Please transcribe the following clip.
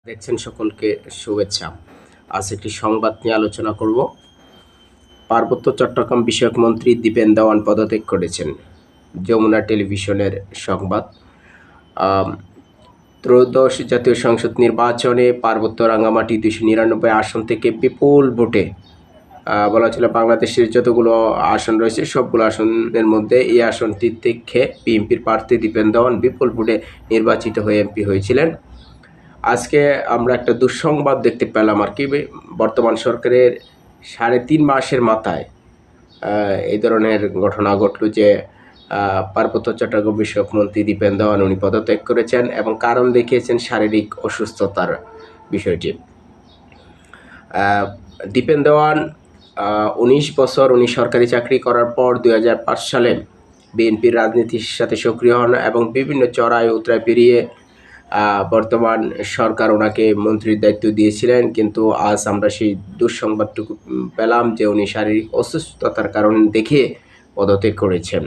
দেখছেন সকলকে শুভেচ্ছা। আজ একটি সংবাদ নিয়ে আলোচনা করব। পার্বত্য চট্টগ্রাম বিষয়ক মন্ত্রী দীপেন দেওয়ান পদত্যাগ করেছেন। যমুনা টেলিভিশনের সংবাদ। ত্রয়োদশ জাতীয় সংসদ নির্বাচনে পার্বত্য রাঙ্গামাটি 299 আসন থেকে বিপুল ভোটে বলা ছিল বাংলাদেশের যতগুলো আসন রয়েছে সবগুলো আসনের মধ্যে এই আসনটি থেকে বিএনপির প্রার্থী দীপেন দেওয়ান বিপুল ভোটে নির্বাচিত হয়ে এমপি হয়েছিলেন। আজকে আমরা একটা দুঃসংবাদ দেখতে পেলাম আর কি, বর্তমান সরকারের 3.5 মাসের মাথায় এই ধরনের ঘটনা ঘটল যে পার্বত্য চট্টগ্রাম বিষয়ক মন্ত্রী দীপেন দেওয়ান উনি পদত্যাগ করেছেন এবং কারণ দেখিয়েছেন শারীরিক অসুস্থতার বিষয়টি। দীপেন দেওয়ান 19 বছর উনি সরকারি চাকরি করার পর 2005 সালে বিএনপির রাজনীতির সাথে সক্রিয় হন এবং বিভিন্ন চড়াই উতরাই পেরিয়ে বর্তমান সরকার ওনাকে মন্ত্রীর দায়িত্ব দিয়েছিলেন, কিন্তু আজ আমরা সেই দুঃসংবাদটুকু পেলাম যে উনি শারীরিক অসুস্থতার কারণ দেখিয়ে পদত্যাগ করেছেন।